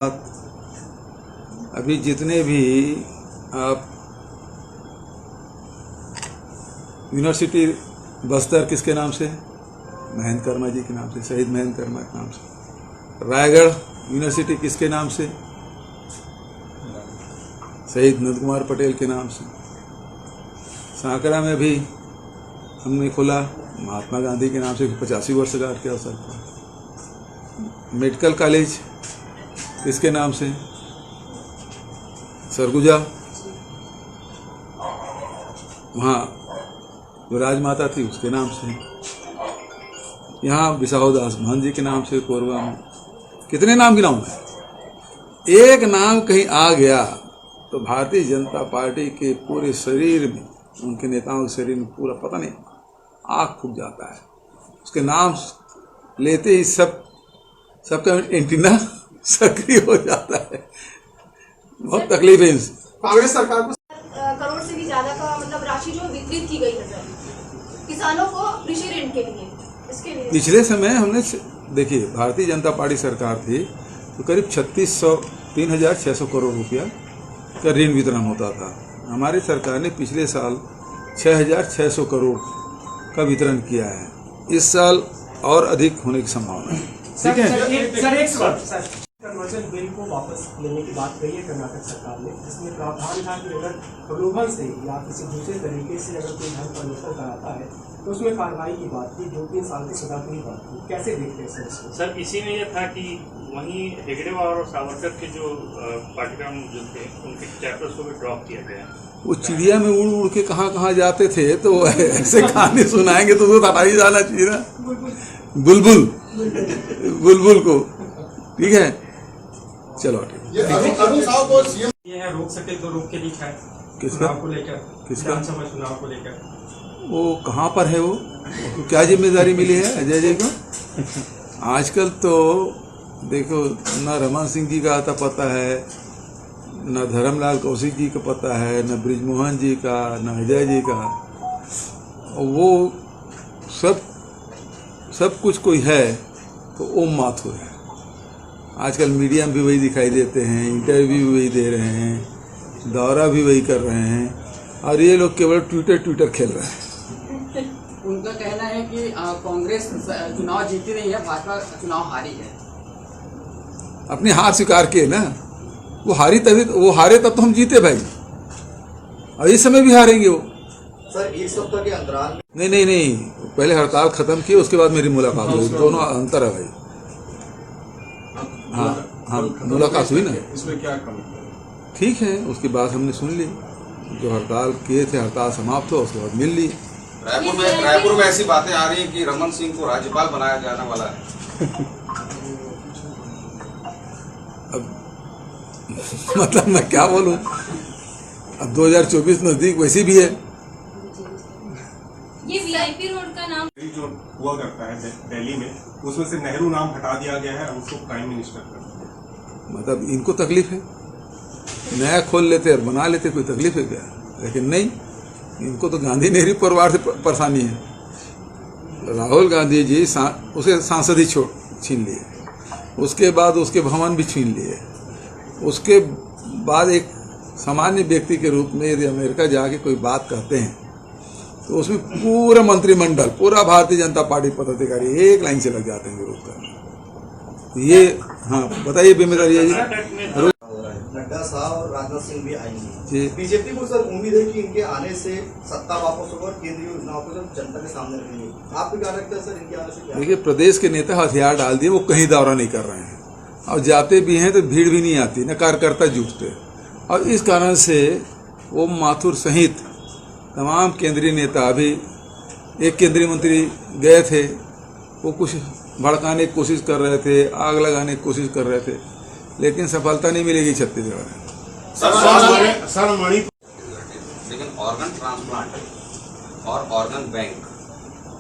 अभी जितने भी आप यूनिवर्सिटी बस्तर किसके नाम से, महेंद्र कर्मा जी के नाम से, शहीद महेंद्र कर्मा के नाम से। रायगढ़ यूनिवर्सिटी किसके नाम से, शहीद नंद कुमार पटेल के नाम से। सांकरा में भी हमने खोला महात्मा गांधी के नाम से 85 वर्षगांठ के अवसर पर। मेडिकल कॉलेज किसके नाम से, सरगुजा, वहाँ जो राजमाता थी उसके नाम से। यहाँ बिसाहुदास महंत जी के नाम से कोरबा में। कितने नाम गिनाऊं मैं? एक नाम कहीं आ गया तो भारतीय जनता पार्टी के पूरे शरीर में, उनके नेताओं के शरीर में पूरा पता नहीं आग फूक जाता है। उसके नाम लेते ही सबका एंटीना सक्रिय हो जाता है। बहुत तकलीफ है इनसे। कांग्रेस सरकार को करोड़ से भी ज्यादा का मतलब राशि जो वितरित की गई है सर किसानों को कृषि ऋण के लिए, इसके लिए पिछले समय हमने देखिए भारतीय जनता पार्टी सरकार थी तो करीब 3,600 करोड़ रुपया का ऋण वितरण होता था। हमारी सरकार ने पिछले साल 6,600 करोड़ का वितरण किया है। इस साल और अधिक होने की संभावना है। ठीक है सर, एक सवाल कन्वर्जन बिल को वापस लेने की बात कही है कर्नाटक सरकार ने, जिसमें प्रावधान था कि अगर प्रलोभन से या किसी दूसरे तरीके से अगर कोई धन परिवर्तन कराता है तो उसमें कार्रवाई की बात थी, 2-3 साल की सजा की बात थी। कैसे देखते हैं सर इसको? सर इसी में यह था कि वहीं हेगड़ेवार और सावरकर के जो पाठ्यक्रम जो थे उनके चैप्टर्स को भी ड्रॉप किया गया। वो चिड़िया में उड़ उड़ के कहाँ जाते थे तो ऐसे कहानी सुनाएंगे तो उसको हटा ही जाना चाहिए ना। बुलबुल को। ठीक है, चलो ठीक। ये है रोक सके तो रोक के लिखा है चुनाव को लेकर, विधानसभा चुनाव को लेकर। वो कहाँ पर है? वो क्या जिम्मेदारी मिली है अजय जी को? आजकल तो देखो न रमन सिंह जी का आता पता है, न धर्मलाल कौशिक जी का पता है, न ब्रिजमोहन जी का, न अजय जी का। वो सब कुछ कोई है तो ओम माथुर है। आजकल मीडिया में भी वही दिखाई देते हैं, इंटरव्यू भी वही दे रहे हैं, दौरा भी वही कर रहे हैं, और ये लोग केवल ट्विटर खेल रहे हैं। उनका कहना है कि कांग्रेस चुनाव जीती नहीं है, भाजपा चुनाव हारी है। अपनी हार स्वीकार किए ना। वो हारे तब तो हम जीते भाई, और इस समय भी हारेंगे वो। सर एक सप्ताह के अंतराल में नहीं, पहले हड़ताल खत्म की, उसके बाद मेरी मुलाकात हुई। दोनों अंतर है भाई। हाँ, मुलाकात हुई ना। इसमें क्या कमी? ठीक है, उसकी बात हमने सुन ली। जो हड़ताल किए थे, हड़ताल समाप्त हो, उसके बाद मिल ली। रायपुर में ऐसी बातें आ रही हैं कि रमन सिंह को राज्यपाल बनाया जाने वाला है। अब मतलब मैं क्या बोलूं? अब 2024 नजदीक वैसी भी है। ये वीआईपी रोड का नाम जो हुआ करता है दिल्ली में, उसमें से नेहरू नाम हटा दिया गया है और उसको प्राइम मिनिस्टर कर दिया। मतलब इनको तकलीफ है, नया खोल लेते और बना लेते, कोई तकलीफ है क्या? लेकिन नहीं, इनको तो गांधी नेहरू परिवार से परेशानी है। राहुल गांधी जी उसे सांसद ही छीन लिए, उसके बाद उसके भवन भी छीन लिए, उसके बाद एक सामान्य व्यक्ति के रूप में यदि अमेरिका जाके कोई बात कहते हैं तो उसमें पूरा मंत्रिमंडल, पूरा भारतीय जनता पार्टी पदाधिकारी एक लाइन से लग जाते हैं विरोध करने। ये हाँ बताइए, जिम्मेदारी है जी। नड्डा साहब और राजनाथ सिंह भी आएंगे। बीजेपी को सर उम्मीद है कि इनके आने से सत्ता वापस होगा और केंद्रीय योजनाओं को जब जनता के सामने रखेंगे। आपको क्या लगता है सर इनके आने से क्या? देखिए, प्रदेश के नेता हथियार डाल दिए, वो कहीं दौरा नहीं कर रहे हैं, और जाते भी हैं तो भीड़ भी नहीं आती, न कार्यकर्ता जुटते। और इस कारण से ओम माथुर सहित तमाम केंद्रीय नेता, अभी एक केंद्रीय मंत्री गए थे, वो कुछ भड़काने की कोशिश कर रहे थे, आग लगाने की कोशिश कर रहे थे, लेकिन सफलता नहीं मिलेगी छत्तीसगढ़ में। लेकिन ऑर्गन ट्रांसप्लांट और ऑर्गन बैंक,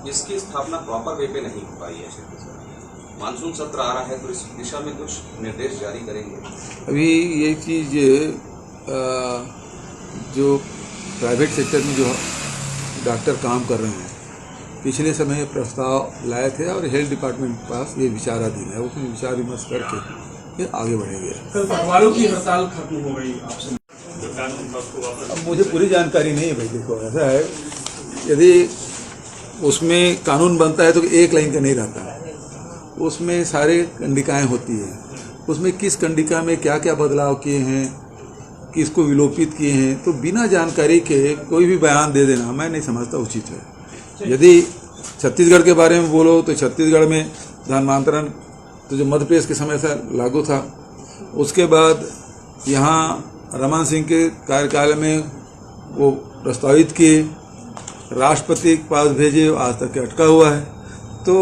इसकी स्थापना प्रॉपर वे पे नहीं हो पाई है छत्तीसगढ़। मानसून सत्र आ रहा है तो इस दिशा में कुछ निर्देश जारी करेंगे? अभी ये चीज़ जो प्राइवेट सेक्टर में जो डॉक्टर काम कर रहे हैं, पिछले समय प्रस्ताव लाए थे और हेल्थ डिपार्टमेंट के पास ये विचाराधीन है। उसमें विचार विमर्श करके ये आगे बढ़ेंगे। सर पटवारों की हड़ताल खत्म हो गई आपसे? जो कानून था उसको वापस अब मुझे पूरी जानकारी नहीं है भाई। देखो ऐसा है, यदि उसमें कानून बनता है तो एक लाइन का नहीं रहता है, उसमें सारे कंडिकाएं होती हैं। उसमें किस कंडिका में क्या क्या बदलाव किए हैं, किसको विलोपित किए हैं, तो बिना जानकारी के कोई भी बयान दे देना मैं नहीं समझता उचित है। यदि छत्तीसगढ़ के बारे में बोलो तो छत्तीसगढ़ में धर्मांतरण तो जो मध्य प्रदेश के समय से लागू था, उसके बाद यहाँ रमन सिंह के कार्यकाल में वो प्रस्तावित किए, राष्ट्रपति के पास भेजे, आज तक के अटका हुआ है। तो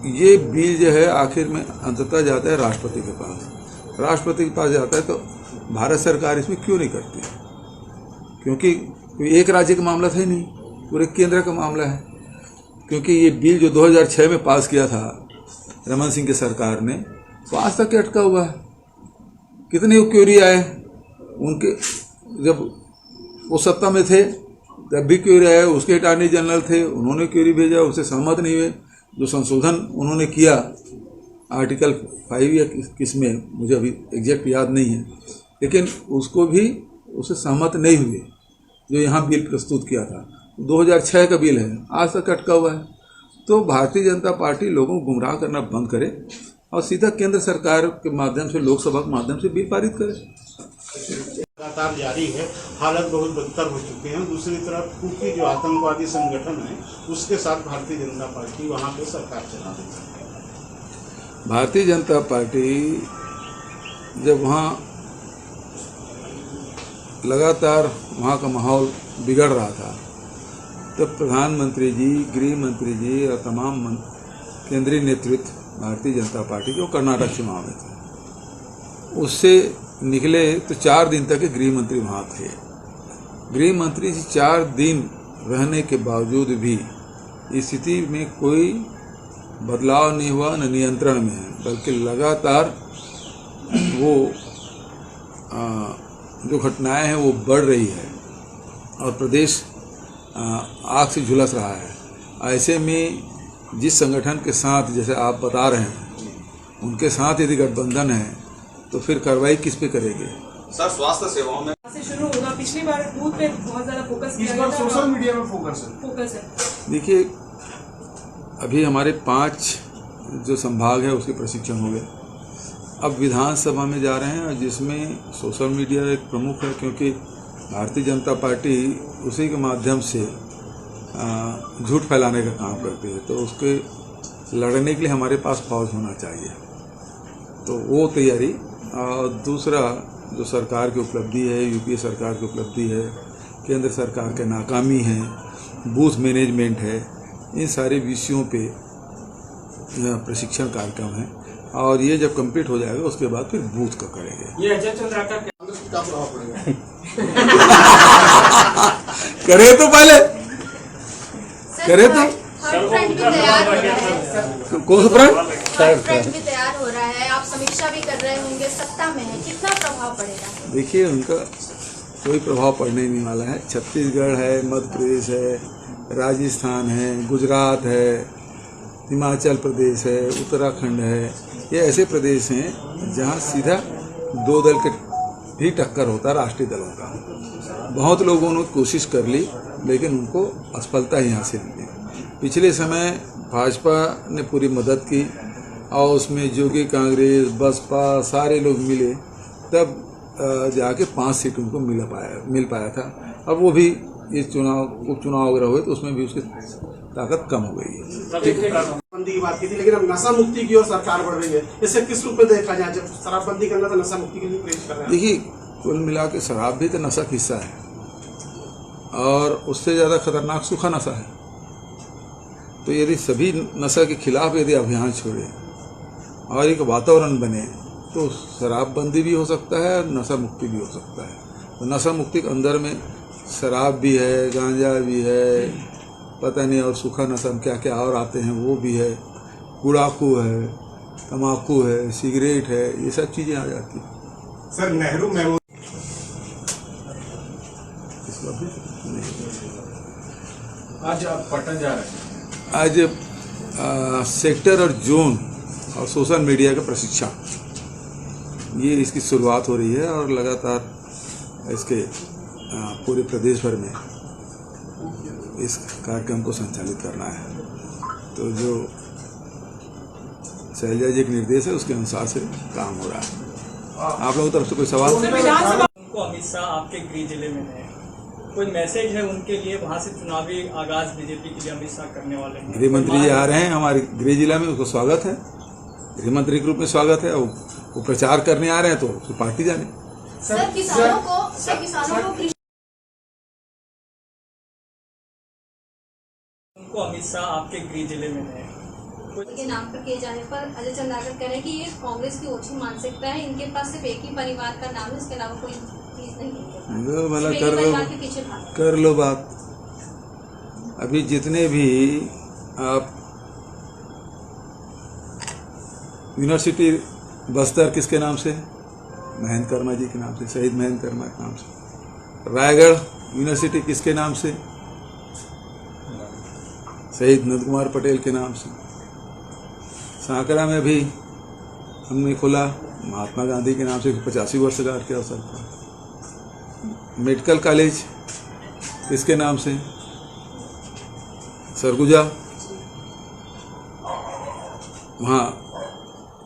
ये बिल जो है आखिर में अंततः जाता है राष्ट्रपति के पास। राष्ट्रपति के पास जाता है तो भारत सरकार इसमें क्यों नहीं करती? क्योंकि कोई एक राज्य का मामला था ही नहीं, पूरे केंद्र का मामला है। क्योंकि ये बिल जो 2006 में पास किया था रमन सिंह की सरकार ने, तो आज तक के अटका हुआ है। कितने क्वेरी आए उनके, जब वो सत्ता में थे तब भी क्वेरी आए, उसके अटॉर्नी जनरल थे, उन्होंने क्वेरी भेजा, उससे सहमत नहीं हुए। जो संशोधन उन्होंने किया आर्टिकल 5 या किस में, मुझे अभी एग्जैक्ट याद नहीं है, लेकिन उसको भी उससे सहमत नहीं हुए। जो यहाँ बिल प्रस्तुत किया था 2006 का बिल है, आज तक अटका हुआ है। तो भारतीय जनता पार्टी लोगों को गुमराह करना बंद करे और सीधा केंद्र सरकार के माध्यम से, लोकसभा के माध्यम से बिल पारित करे। लगातार जारी है, हालत बहुत बदतर हो चुके हैं। दूसरी तरफ कुकी जो आतंकवादी संगठन है उसके साथ भारतीय जनता पार्टी वहां पे सरकार चला रही है। भारतीय जनता पार्टी जब वहाँ लगातार वहाँ का माहौल बिगड़ रहा था, तब प्रधानमंत्री जी, गृह मंत्री जी और तमाम केंद्रीय नेतृत्व भारतीय जनता पार्टी के वो कर्नाटक चुनाव में थे। उससे निकले तो 4 दिन तक गृह मंत्री वहाँ थे। गृह मंत्री जी 4 दिन रहने के बावजूद भी स्थिति में कोई बदलाव नहीं हुआ, न नियंत्रण में है, बल्कि लगातार वो जो घटनाएं हैं वो बढ़ रही है और प्रदेश आग से झुलस रहा है। ऐसे में जिस संगठन के साथ, जैसे आप बता रहे हैं, उनके साथ यदि गठबंधन है तो फिर कार्रवाई किस पे करेंगे? सर स्वास्थ्य सेवाओं में से शुरू होगा। पिछली बार बूथ पे बहुत ज्यादा फोकस किया इस बार सोशल मीडिया में फोकस है। देखिए, अभी हमारे 5 जो संभाग है उसके प्रशिक्षण हो गए। अब विधानसभा में जा रहे हैं, जिसमें सोशल मीडिया एक प्रमुख है, क्योंकि भारतीय जनता पार्टी उसी के माध्यम से झूठ फैलाने का काम करती है। तो उसके लड़ने के लिए हमारे पास फौज होना चाहिए, तो वो तैयारी। और दूसरा जो सरकार की उपलब्धि है, यूपीए सरकार की उपलब्धि है, केंद्र सरकार के नाकामी है, बूथ मैनेजमेंट है, इन सारे विषयों पे प्रशिक्षण कार्यक्रम है। और ये जब कंप्लीट हो जाएगा उसके बाद फिर बूथ का करेंगे। ये अजय चंद्राकर क्या प्रभाव पड़ेगा? करे तो पहले करे तो थर्ड फ्रंट भी तैयार हो रहा है। कौन सा फ्रंट? थर्ड फ्रंट भी तैयार हो रहा है, आप समीक्षा भी कर रहे होंगे, सत्ता में है, कितना प्रभाव पड़ेगा? देखिए, उनका कोई प्रभाव पड़ने नहीं वाला है। छत्तीसगढ़ है, मध्य प्रदेश है, राजस्थान है, गुजरात है, हिमाचल प्रदेश है, उत्तराखंड है। ये ऐसे प्रदेश हैं जहाँ सीधा 2 दल के भी टक्कर होता है, राष्ट्रीय दलों का। बहुत लोगों ने कोशिश कर ली, लेकिन उनको असफलता ही हासिल हुई। पिछले समय भाजपा ने पूरी मदद की और उसमें जोगी कांग्रेस, बसपा सारे लोग मिले, तब जाके 5 सीट उनको मिल पाया था। अब वो भी इस उपचुनाव वगैरह हुए तो उसमें भी उसकी ताकत कम हो गई है। बंदी की बात की थी, लेकिन अब नशा मुक्ति की ओर सरकार बढ़ रही है। इसे किस रूप में देखा जाए? जब शराबबंदी करना तो नशा मुक्ति के लिए प्रेरित कर रहे हैं। देखिए, कुल मिला के शराब भी तो नशा का हिस्सा है, और उससे ज़्यादा खतरनाक सूखा नशा है। तो यदि सभी नशा के खिलाफ यदि अभियान छोड़े और एक वातावरण बने तो शराबबंदी भी हो सकता है और नशा मुक्ति भी हो सकता है। तो नशा मुक्ति के अंदर में शराब भी है, गांजा भी है, पता नहीं और सूखा नशा में क्या क्या और आते हैं वो भी है, गुड़ाखू है, तम्बाकू है, सिगरेट है, ये सब चीज़ें आ जाती हैं। सर नेहरू मेमोरियल आज आप पटना जा रहे हैं? आज सेक्टर और जोन और सोशल मीडिया का प्रशिक्षण ये इसकी शुरुआत हो रही है और लगातार इसके पूरे प्रदेश भर में इस कार्यक्रम को संचालित करना है। तो जो शैलजा जी के निर्देश है उसके अनुसार से काम हो रहा है। आप लोगों की तरफ से कोई सवाल? उनको अमित शाह आपके गृह जिले में है, कोई मैसेज है उनके लिए? वहां से चुनावी आगाज बीजेपी के लिए अमित शाह करने वाले हैं। गृह मंत्री जी आ रहे हैं हमारे गृह जिला में, उसको स्वागत है, गृह मंत्री के रूप में स्वागत है। वो प्रचार करने आ रहे हैं तो पार्टी जाने। सर किसानों को उनको अमित शाह आपके गृह जिले में है, के नाम पर किए जाने पर अजय चंद्राकर कह रहे हैं कि ये कांग्रेस की ओछी मानसिकता है, इनके पास सिर्फ एक ही परिवार का नाम है, इसके अलावा कोई चीज नहीं है। भला सिर्फ एक ही परिवार के पीछे भाग। कर लो बात। अभी जितने भी आप यूनिवर्सिटी बस्तर किसके नाम से? महेंद्र कर्मा जी के नाम से, शहीद महेंद्र कर्मा के नाम से। रायगढ़ यूनिवर्सिटी किसके नाम से? शहीद नंद कुमार पटेल के नाम से। सांकरा में भी हमने खोला महात्मा गांधी के नाम से 85 वर्षगांठ के अवसर पर। मेडिकल कॉलेज किसके नाम से? सरगुजा। वहाँ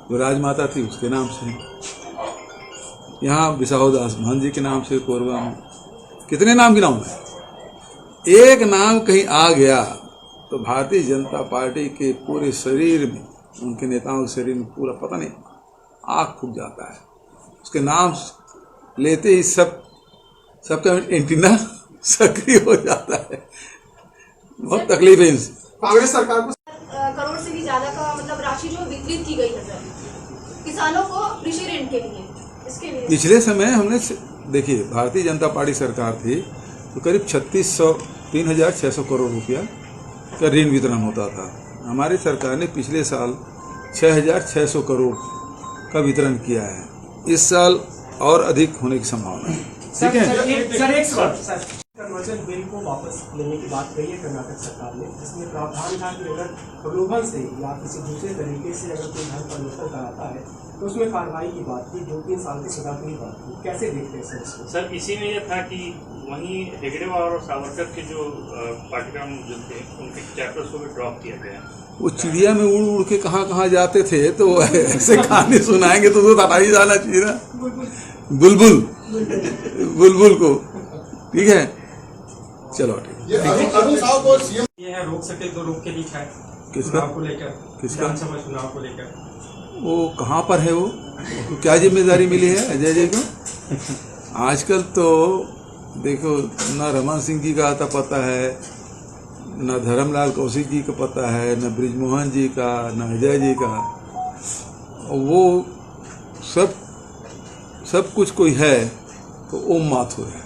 जो राजमाता थी उसके नाम से। यहाँ बिसाहुदास महंत जी के नाम से कोरबा में। कितने नाम गिनाऊं मैं? एक नाम कहीं आ गया तो भारतीय जनता पार्टी के पूरे शरीर में, उनके नेताओं के शरीर में पूरा पता नहीं आग फूक जाता है। उसके नाम लेते ही सबका एंटीना सक्रिय हो जाता है। बहुत तकलीफ है इनसे। कांग्रेस सरकार को करोड़ से भी ज्यादा का मतलब राशि जो वितरित की गई है सर किसानों को कृषि ऋण के लिए, इसके लिए पिछले समय हमने देखिए भारतीय जनता पार्टी सरकार थी तो करीब 3,600 करोड़ रुपया का ऋण वितरण होता था। हमारी सरकार ने पिछले साल 6,600 करोड़ का वितरण किया है। इस साल और अधिक होने की संभावना है। ठीक है सर कन्वर्जन बिल को वापस लेने की बात कही है कर्नाटक सरकार ने, जिसमें प्रावधान था कि अगर प्रलोभन से या किसी दूसरे तरीके से अगर कोई धन परिवर्तन कराता है तो उसमें कार्रवाई की बात की, 2-3 साल की सजा की बात की। कैसे देखते हैं सर इसको? सर इसी में यह था कि वहीं हेगड़ेवार और सावरकर के जो पाठ्यक्रम जो थे उनके चैप्टर्स को भी ड्रॉप किया गया। वो चिड़िया में उड़ उड़ के कहाँ जाते थे तो ऐसे कहानी सुनाएंगे तो हटा ही जाना चाहिए ना। बुलबुल को। ठीक है, चलो ठीक। ये है रोक सके तो रोक के लिखा है किसका? चुनाव को लेकर, किसका? विधानसभा चुनाव को लेकर। वो कहाँ पर है? वो क्या जिम्मेदारी मिली है अजय जी को? आजकल तो देखो न रमन सिंह जी का आता पता है, न धर्मलाल कौशिक जी का पता है, न ब्रिजमोहन जी का, न अजय जी का। वो सब कुछ कोई है तो ओम माथुर है।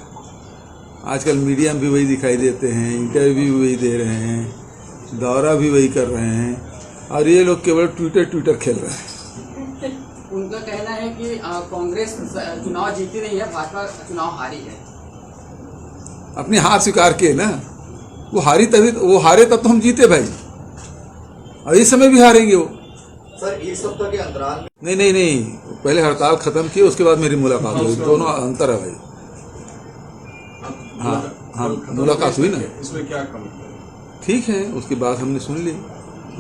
आजकल मीडिया में भी वही दिखाई देते हैं, इंटरव्यू भी वही दे रहे हैं, दौरा भी वही कर रहे हैं और ये लोग केवल ट्विटर खेल रहे हैं। उनका कहना है कि कांग्रेस चुनाव जीती नहीं है, भाजपा चुनाव हारी है। अपनी हार स्वीकार किए ना। वो हारे तब तो हम जीते भाई, और इस समय भी हारेंगे वो। सर एक सप्ताह के अंतराल में नहीं, पहले हड़ताल खत्म की उसके बाद मेरी मुलाकात हुई। दोनों अंतर है भाई। हाँ मुलाकात हुई ना। इसमें क्या कमी? ठीक है, उसकी बात हमने सुन ली।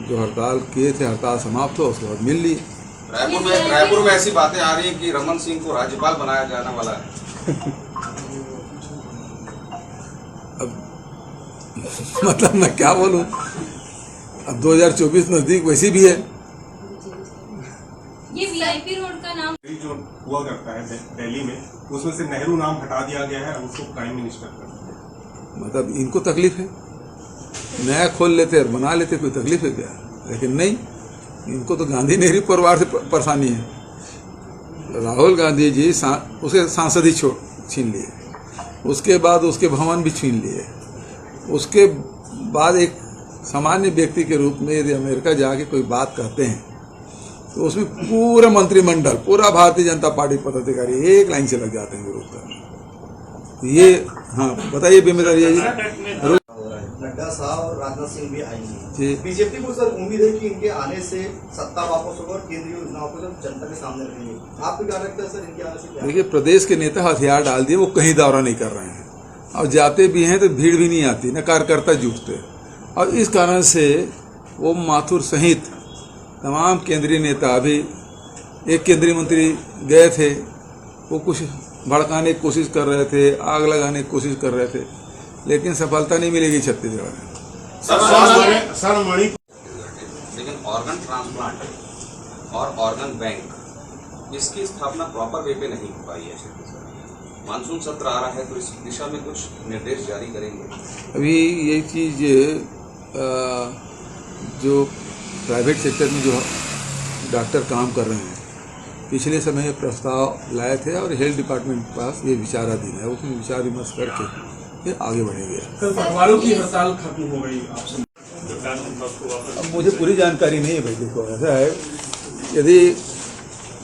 जो हड़ताल किए थे हड़ताल समाप्त हो, उसके बाद मिल ली। रायपुर में ऐसी बातें आ रही हैं कि रमन सिंह को राज्यपाल बनाया जाने वाला है। अब मतलब मैं क्या बोलूं, अब 2024 नजदीक वैसी भी है। ये वीआईपी रोड का नाम जो हुआ करता है दिल्ली में, उसमें से नेहरू नाम हटा दिया गया है, उसको प्राइम मिनिस्टर कर दिया। मतलब इनको तकलीफ है, नया खोल लेते और बना लेते, कोई तकलीफ है क्या? लेकिन नहीं, इनको तो गांधी नेहरू परिवार से परेशानी है। राहुल गांधी जी उसे सांसद ही छीन लिए, उसके बाद उसके भवन भी छीन लिए, उसके बाद एक सामान्य व्यक्ति के रूप में यदि अमेरिका जाके कोई बात कहते हैं तो उसमें पूरा मंत्रिमंडल, पूरा भारतीय जनता पार्टी पदाधिकारी एक लाइन से लग जाते हैं विरोध करने। ये हाँ बताइए जिम्मेदारी है जी। नड्डा साहब और राजनाथ सिंह भी जी। आएंगे। बीजेपी को सर उम्मीद है कि इनके आने से सत्ता वापस होगा और केंद्रीय योजनाओं को जब जनता के सामने रखेंगे। आपको क्या लगता है सर इनके आने से क्या? देखिए, प्रदेश के नेता हथियार डाल दिए, वो कहीं दौरा नहीं कर रहे हैं और जाते भी हैं तो भीड़ भी नहीं आती, न कार्यकर्ता जुटते, और इस कारण से वो माथुर सहित तमाम केंद्रीय नेता, अभी एक केंद्रीय मंत्री गए थे, वो कुछ भड़काने की कोशिश कर रहे थे, आग लगाने की कोशिश कर रहे थे, लेकिन सफलता नहीं मिलेगी छत्तीसगढ़ में। सर मणिपुर लेकिन ऑर्गन ट्रांसप्लांट और ऑर्गन बैंक इसकी स्थापना प्रॉपर वे पे नहीं हो पाई है छत्तीसगढ़ में। मानसून सत्र आ रहा है तो इस दिशा में कुछ निर्देश जारी करेंगे? अभी ये चीज़ जो प्राइवेट सेक्टर में जो डॉक्टर काम कर रहे हैं, पिछले समय प्रस्ताव लाए थे और हेल्थ डिपार्टमेंट के पास ये विचाराधीन है, उसमें विचार विमर्श करके ये आगे बढ़ेंगे। कल पटवारों की हड़ताल खत्म हो गई आपसे? अब मुझे पूरी जानकारी नहीं है भाई। देखो, ऐसा है, यदि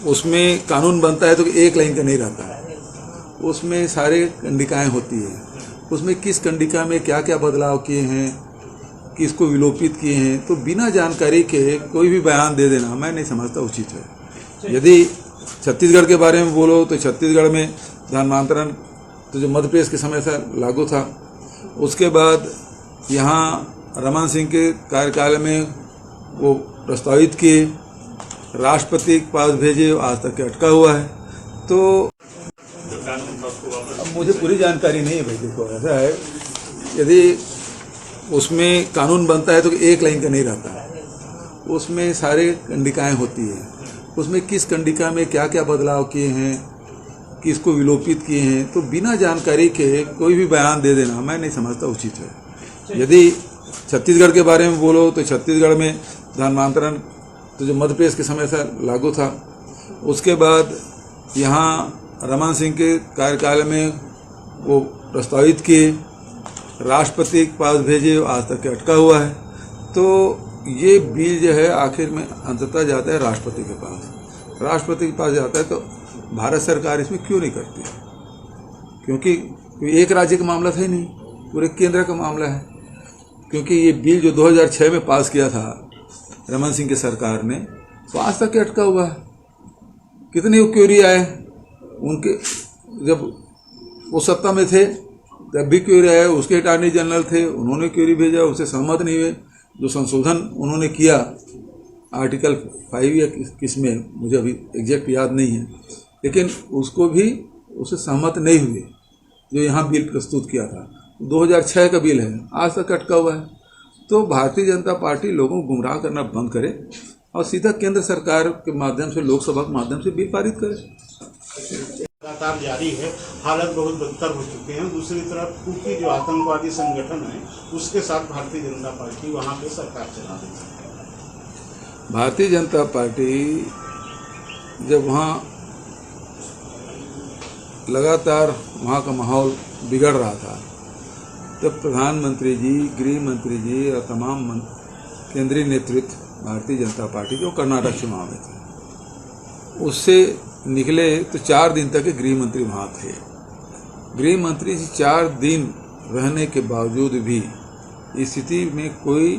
उसमें कानून बनता है तो एक लाइन का नहीं रहता है, उसमें सारे कंडिकाएं होती हैं, उसमें किस कंडिका में क्या क्या बदलाव किए हैं, किसको विलोपित किए हैं, तो बिना जानकारी के कोई भी बयान दे देना मैं नहीं समझता उचित है। यदि छत्तीसगढ़ के बारे में बोलो तो छत्तीसगढ़ में धर्मांतरण तो जो मध्य प्रदेश के समय से लागू था, उसके बाद यहाँ रमन सिंह के कार्यकाल में वो प्रस्तावित किए, राष्ट्रपति के पास भेजे, आज तक के अटका हुआ है। तो अब मुझे पूरी जानकारी नहीं है भाई। देखो, ऐसा है, यदि उसमें कानून बनता है तो एक लाइन का नहीं रहता है, उसमें सारे कंडिकाएं होती हैं, उसमें किस कंडिका में क्या क्या बदलाव किए हैं, किसको विलोपित किए हैं, तो बिना जानकारी के कोई भी बयान दे देना मैं नहीं समझता उचित है। यदि छत्तीसगढ़ के बारे में बोलो तो छत्तीसगढ़ में धर्मांतरण तो जो मध्य प्रदेश के समय से लागू था, उसके बाद यहाँ रमन सिंह के कार्यकाल में वो प्रस्तावित किए, राष्ट्रपति के पास भेजे, आज तक के अटका हुआ है। तो ये बिल जो है आखिर में अंततः जाता है राष्ट्रपति के पास। राष्ट्रपति के पास जाता है तो भारत सरकार इसमें क्यों नहीं करती? क्योंकि एक राज्य का मामला था ही नहीं, पूरे केंद्र का मामला है। क्योंकि ये बिल जो 2006 में पास किया था रमन सिंह की सरकार ने, तो आज तक के अटका हुआ है। कितने क्वेरी आए उनके, जब वो सत्ता में थे तब भी क्वेरी आए, उसके अटॉर्नी जनरल थे, उन्होंने क्वेरी भेजा, उससे सहमत नहीं हुए। जो संशोधन उन्होंने किया आर्टिकल 5 या किस में, मुझे अभी एग्जैक्ट याद नहीं है, लेकिन उसको भी उससे सहमत नहीं हुए जो यहाँ बिल प्रस्तुत किया था। 2006 का बिल है, आज तक अटका हुआ है। तो भारतीय जनता पार्टी लोगों को गुमराह करना बंद करे और सीधा केंद्र सरकार के माध्यम से, लोकसभा के माध्यम से बिल पारित करे। लगातार जारी है, हालत बहुत बदतर हो चुके हैं। दूसरी तरफ कुकी जो आतंकवादी संगठन है, उसके साथ भारतीय जनता पार्टी वहाँ पे सरकार चला रही है। भारतीय जनता पार्टी जब वहाँ लगातार वहाँ का माहौल बिगड़ रहा था, तब प्रधानमंत्री जी, गृह मंत्री जी और तमाम केंद्रीय नेतृत्व भारतीय जनता पार्टी जो कर्नाटक चुनाव में थे, उससे निकले तो 4 दिन तक गृह मंत्री वहाँ थे। गृह मंत्री 4 दिन रहने के बावजूद भी स्थिति में कोई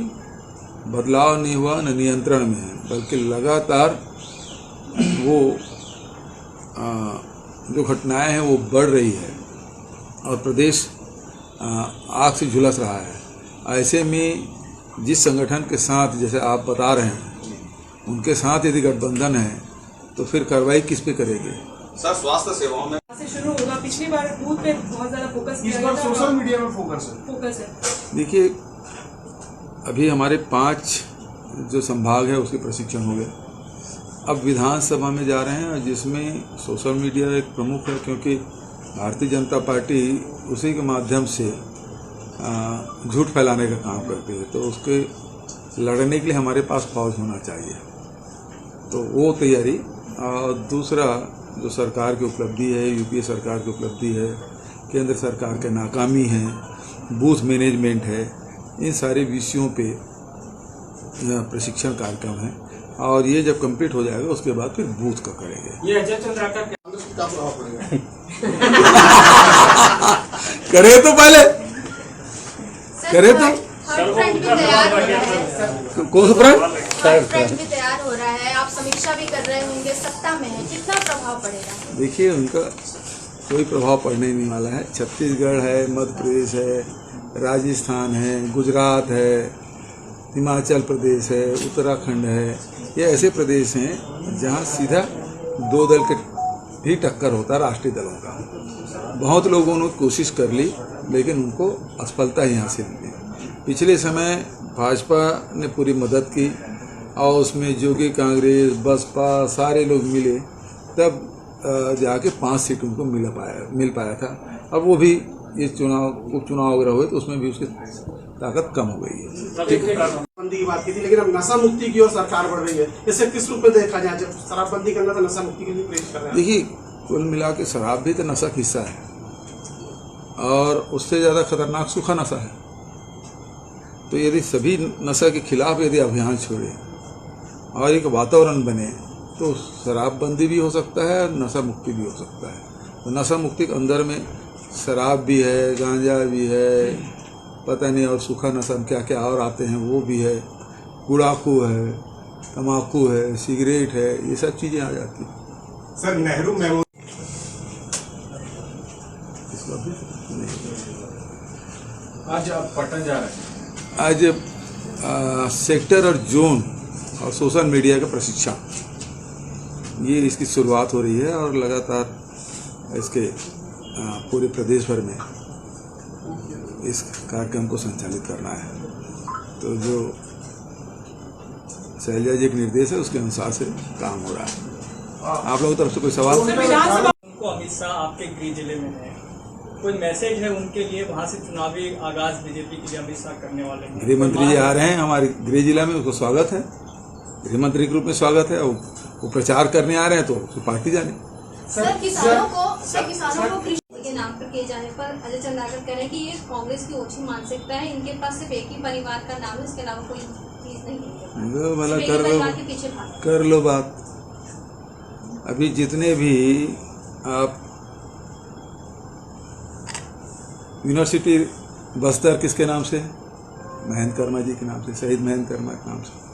बदलाव नहीं हुआ, न नियंत्रण में है, बल्कि लगातार वो जो घटनाएं हैं वो बढ़ रही है और प्रदेश आग से झुलस रहा है। ऐसे में जिस संगठन के साथ, जैसे आप बता रहे हैं, उनके साथ यदि गठबंधन है तो फिर कार्रवाई किस पे करेंगे? सर, स्वास्थ्य सेवाओं में से शुरू होगा। पिछली बार बूथ पे बहुत ज्यादा फोकस किया गया था, सोशल मीडिया में फोकस है। देखिए, अभी हमारे 5 जो संभाग है उसके प्रशिक्षण हो गए, अब विधानसभा में जा रहे हैं, जिसमें सोशल मीडिया एक प्रमुख है, क्योंकि भारतीय जनता पार्टी उसी के माध्यम से झूठ फैलाने का काम करती है। तो उसके लड़ने के लिए हमारे पास फौज होना चाहिए, तो वो तैयारी। और दूसरा जो सरकार की उपलब्धि है, यूपीए सरकार की उपलब्धि है, केंद्र सरकार के नाकामी है, बूथ मैनेजमेंट है, इन सारे विषयों पे प्रशिक्षण कार्यक्रम है। और ये जब कंप्लीट हो जाएगा उसके बाद फिर बूथ का करेंगे। ये अजय चंद्राकर क्या प्रभाव पड़ेगा? करे तो पहले करे तो थर्ड फ्रंट भी तैयार हो रहा है, कौन सा फ्रंट? थर्ड फ्रंट भी तैयार हो रहा है, आप समीक्षा भी कर रहे होंगे, सत्ता में है, कितना प्रभाव पड़ेगा? देखिए, उनका कोई प्रभाव पड़ने नहीं वाला है। छत्तीसगढ़ है, मध्य प्रदेश है, राजस्थान है, गुजरात है, हिमाचल प्रदेश है, उत्तराखंड है, ये ऐसे प्रदेश हैं जहां सीधा दो दल के ही टक्कर होता है, राष्ट्रीय दलों का। बहुत लोगों ने कोशिश कर ली, लेकिन उनको असफलता ही हासिल हुई। पिछले समय भाजपा ने पूरी मदद की और उसमें जो कि कांग्रेस, बसपा सारे लोग मिले, तब जाके 5 सीट उनको मिल पाया था। अब वो भी ये उपचुनाव वगैरह हुए तो उसमें भी उसकी ताकत कम हो गई है। शराबबंदी की बात की थी, लेकिन अब नशा मुक्ति की ओर सरकार बढ़ रही है, इसे किस रूप में देखा जाए? जब शराबबंदी करना तो नशा मुक्ति के लिए प्रेरित कर रहे हैं। देखिए, कुल मिला के शराब भी तो नशा का हिस्सा है और उससे ज़्यादा खतरनाक सूखा नशा है। तो यदि सभी नशा के खिलाफ यदि अभियान छोड़े और एक वातावरण बने तो शराबबंदी भी हो सकता है और नशा मुक्ति भी हो सकता है। तो नशा मुक्ति के अंदर में शराब भी है, गांजा भी है, पता नहीं और सूखा नशा क्या क्या और आते हैं वो भी है, गुड़ाखू है, तम्बाकू है, सिगरेट है, ये सब चीज़ें आ जाती हैं। सर, नेहरू मेमोरियल आज आप पटना जा रहे हैं? आज सेक्टर और जोन और सोशल मीडिया का प्रशिक्षण, ये इसकी शुरुआत हो रही है और लगातार इसके पूरे प्रदेश भर में इस कार्यक्रम को संचालित करना है। तो जो शैलजा जी के निर्देश है उसके अनुसार से काम हो रहा है। आप लोगों की तरफ से कोई सवाल? उनको अमित शाह आपके गृह जिले में है, कोई मैसेज है उनके लिए? वहाँ से चुनावी आगाज बीजेपी के लिए अमित शाह करने वाले हैं। गृह मंत्री जी आ रहे हैं हमारे गृह जिला में, उसको स्वागत है, गृह मंत्री के रूप में स्वागत है। वो प्रचार करने आ रहे हैं तो पार्टी जाने। सर, किसानों को कृषि के नाम पर किए जाने पर अजय चंद्राकर कह रहे हैं कि ये कांग्रेस की ओछी मानसिकता है, इनके पास सिर्फ एक ही परिवार का नाम है, इसके अलावा कोई चीज नहीं है। भला के कर लो बात। अभी जितने भी आप यूनिवर्सिटी बस्तर किसके नाम से? महेंद्र कर्मा जी के नाम से, शहीद महेंद्र कर्मा के नाम से।